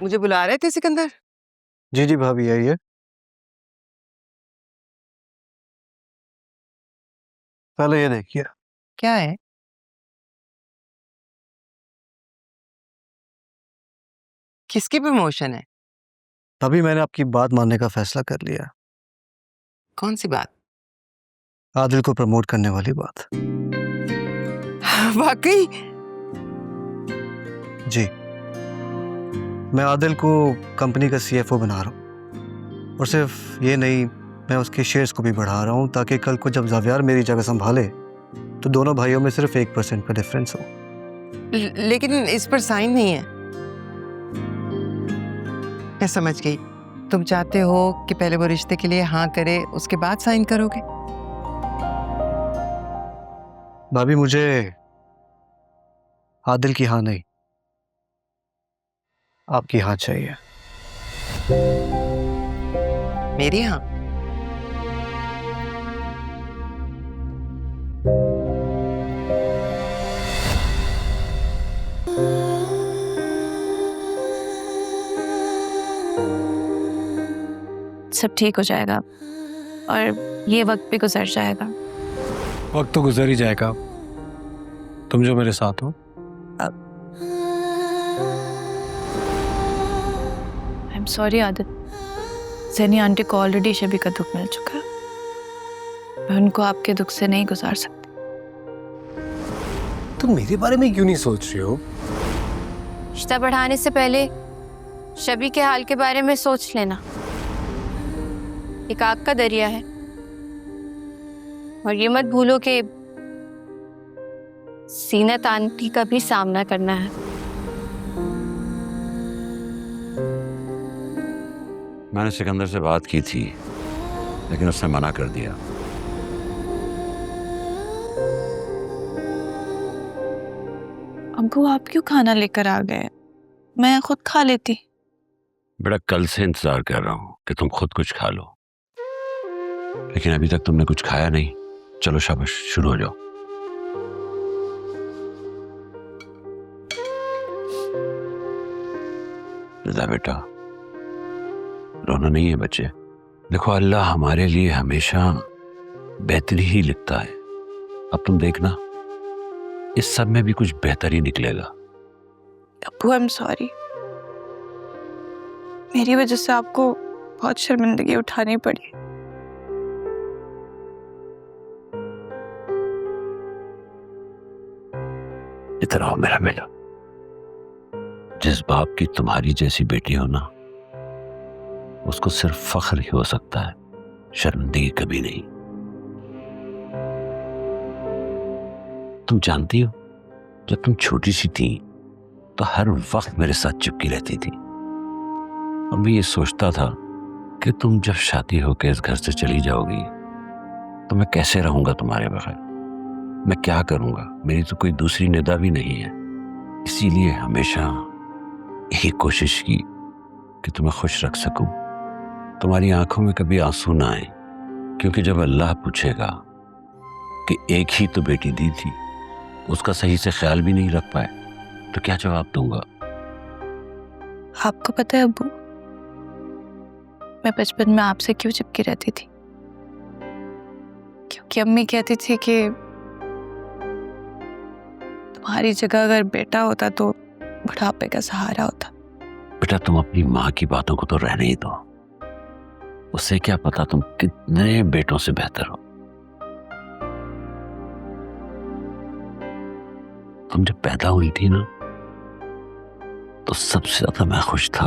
मुझे बुला रहे थे सिकंदर? जी जी भाभी आइए। पहले ये देखिए। क्या है? किसकी प्रमोशन है? अभी मैंने आपकी बात मानने का फैसला कर लिया। कौन सी बात? आदिल को प्रमोट करने वाली बात। वाकई? जी, मैं आदिल को कंपनी का CFO बना रहा हूँ, और सिर्फ ये नहीं, मैं उसके शेयर्स को भी बढ़ा रहा हूँ ताकि कल को जब ज़ावियार मेरी जगह संभाले तो दोनों भाइयों में सिर्फ 1% का डिफरेंस हो। लेकिन इस पर साइन नहीं है। मैं समझ गई। तुम चाहते हो कि पहले वो रिश्ते के लिए हाँ करे, उसके बाद साइन करोगे? भाभी मुझे आदिल की हाँ नहीं, आपकी हाँ चाहिए। मेरी हाँ? सब ठीक हो जाएगा और ये वक्त भी गुजर जाएगा। वक्त तो गुजर ही जाएगा, तुम जो मेरे साथ हो। आई एम सॉरी आदित, ज़ेनी आंटी को ऑलरेडी शबी का दुख मिल चुका है। मैं उनको आपके दुख से नहीं गुजार सकती। तुम मेरे बारे में क्यों नहीं सोच रही हो? रिश्ता बढ़ाने से पहले शबी के हाल के बारे में सोच लेना। एक आग का दरिया है, और ये मत भूलो कि सीनत आंटी का भी सामना करना है। मैंने सिकंदर से बात की थी, लेकिन उसने मना कर दिया। अब्बू आप क्यों खाना लेकर आ गए? मैं खुद खा लेती। बेटा कल से इंतजार कर रहा हूं कि तुम खुद कुछ खा लो, लेकिन अभी तक तुमने कुछ खाया नहीं। चलो शाबाश, शुरू हो जाओ। रिदा बेटा, रोना नहीं है बच्चे। देखो अल्लाह हमारे लिए हमेशा बेहतरी ही लिखता है। अब तुम देखना, इस सब में भी कुछ बेहतर ही निकलेगा। अब्बू आई एम सॉरी, मेरी वजह से आपको बहुत शर्मिंदगी उठानी पड़ी। इधर आओ मेरा बेटा। जिस बाप की तुम्हारी जैसी बेटी हो ना, उसको सिर्फ फख्र ही हो सकता है, शर्मिंदगी कभी नहीं। तुम जानती हो, जब तुम छोटी सी थी तो हर वक्त मेरे साथ चिपकी रहती थी, और मैं ये सोचता था कि तुम जब शादी होकर इस घर से चली जाओगी तो मैं कैसे रहूंगा तुम्हारे बगैर। मैं क्या करूंगा, मेरी तो कोई दूसरी निदा भी नहीं है। इसीलिए हमेशा यही कोशिश की कि तुम्हें खुश रख सकूं, तुम्हारी आंखों में कभी आंसू ना आए। क्योंकि जब अल्लाह पूछेगा कि एक ही तो बेटी दी थी, उसका सही से ख्याल भी नहीं रख पाए, तो क्या जवाब दूंगा? आपको पता है अब्बू, मैं बचपन में आपसे क्यों चिपकी रहती थी? क्योंकि अम्मी कहती थी कि तुम्हारी जगह अगर बेटा होता तो बुढ़ापे का सहारा होता। बेटा तुम अपनी माँ की बातों को तो रहने ही दो, उससे क्या पता तुम कितने बेटों से बेहतर हो। तुम जब पैदा हुई थी ना, तो सबसे ज्यादा मैं खुश था,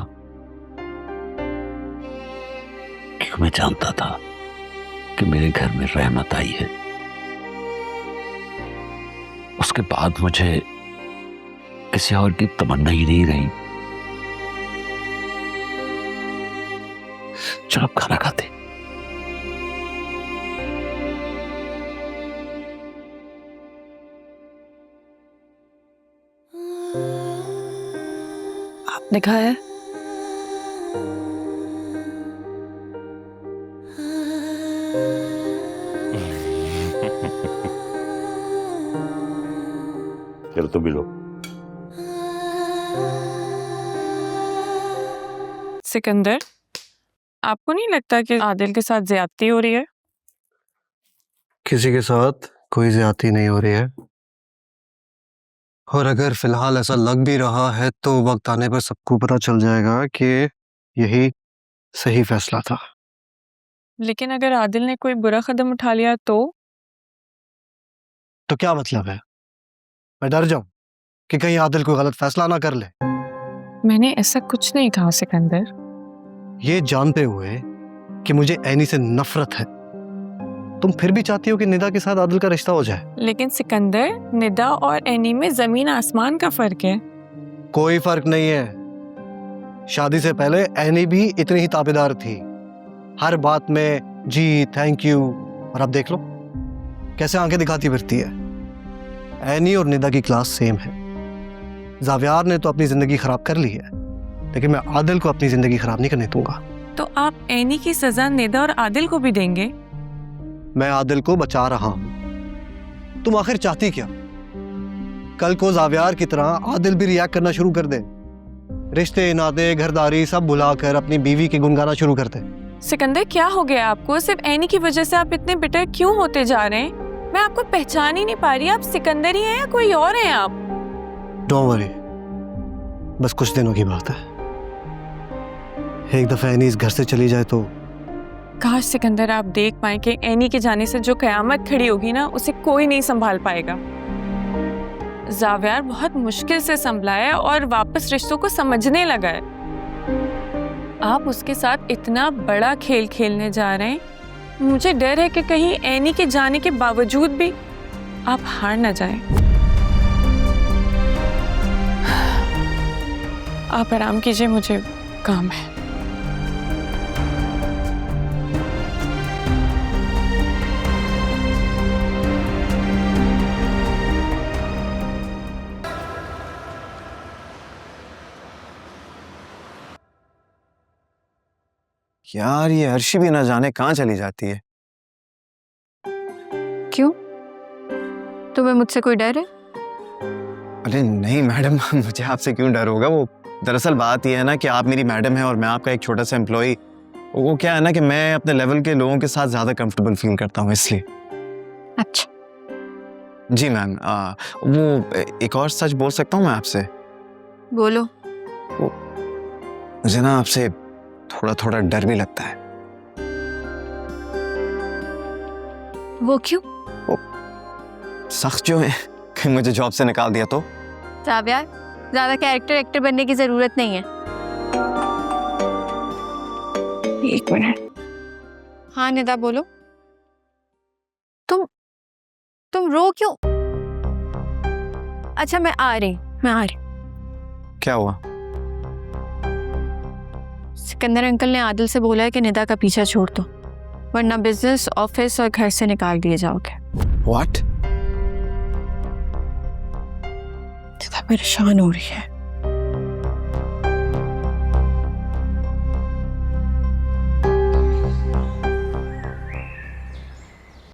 क्योंकि मैं जानता था कि मेरे घर में रहमत आई है। उसके बाद मुझे किसी और की तमन्ना ही नहीं रही। चलो अब खाना खाते। आपने खाया? चलो तुम भी लो। सिकंदर, आपको नहीं लगता कि आदिल के साथ ज्यादती हो रही है? किसी के साथ कोई ज्यादती नहीं हो रही है, और अगर फिलहाल ऐसा लग भी रहा है तो वक्त आने पर सबको पता चल जाएगा कि यही सही फैसला था। लेकिन अगर आदिल ने कोई बुरा कदम उठा लिया तो क्या मतलब है? मैं डर जाऊं कि कहीं आदिल कोई गलत फैसला ना कर ले? मैंने ऐसा कुछ नहीं कहा सिकंदर। ये जानते हुए कि मुझे ऐनी से नफरत है, तुम फिर भी चाहती हो कि निदा के साथ आदिल का रिश्ता हो जाए? लेकिन सिकंदर, निदा और एनी में जमीन आसमान का फर्क है। कोई फर्क नहीं है। शादी से पहले ऐनी भी इतनी ही ताबेदार थी, हर बात में जी थैंक यू, और अब देख लो कैसे आंखें दिखाती फिरती है। ऐनी और निदा की क्लास सेम है। जावियार ने तो अपनी जिंदगी खराब कर ली है, लेकिन मैं आदिल को अपनी जिंदगी खराब नहीं करने दूंगा। तो आप एनी की सजा निदा और आदिल को भी देंगे? मैं आदिल को बचा रहा हूं। तुम आखिर चाहती क्या? कल को जावियार की तरह आदिल भी रिएक्ट करना शुरू कर दे, रिश्ते नाते घरदारी सब भुलाकर अपनी बीवी के गुन गाना शुरू कर दे। सिकंदर, क्या हो गया आपको? सिर्फ एनी की वजह से आप इतने बिटर क्यों होते जा रहे हैं? मैं आपको पहचान ही नहीं पा रही। आप सिकंदर ही हैं या कोई और हैं आप? डोंट वरी, बस कुछ दिनों की बात है। एक दफा एनी इस घर से चली जाए तो काश सिकंदर आप देख पाए कि एनी के जाने से जो कयामत खड़ी होगी ना, उसे कोई नहीं संभाल पाएगा। जावियार बहुत मुश्किल से संभला है और वापस रिश्तों को समझने लगा है। आप उसके साथ इतना बड़ा खेल खेलने जा रहे हैं, मुझे डर है कि कहीं एनी के जाने के बावजूद भी आप हार ना जाएं। आप आराम कीजिए, मुझे काम है। यार ये अर्शी भी ना जाने कहाँ चली जाती है। क्यों? तुम्हें मुझसे कोई डर है? अरे नहीं मैडम, मुझे आपसे क्यों डर होगा। वो दरअसल बात ये है ना कि आप मेरी मैडम हैं और मैं आपका एक छोटा सा एम्प्लॉई। वो क्या है ना कि मैं अपने लेवल के लोगों के साथ ज़्यादा कंफर्टेबल फील करता हूँ, इसलिए। अच्छा। जी मैम, वो एक और सच बोल सकता हूँ मैं आपसे? बोलो। मुझे ना आपसे थोड़ा थोड़ा डर भी लगता है। वो क्यों? सख्त जो है कि मुझे जॉब से निकाल दिया तो? जावियार, ज्यादा कैरेक्टर एक्टर बनने की जरूरत नहीं है। एक मिनट। हाँ निदा बोलो। तुम रो क्यों? अच्छा मैं आ रही। क्या हुआ? सिकंदर अंकल ने आदिल से बोला है कि निदा का पीछा छोड़ दो, वरना बिजनेस, ऑफिस और घर से निकाल दिए जाओगे। What? निदा परेशान हो रही है।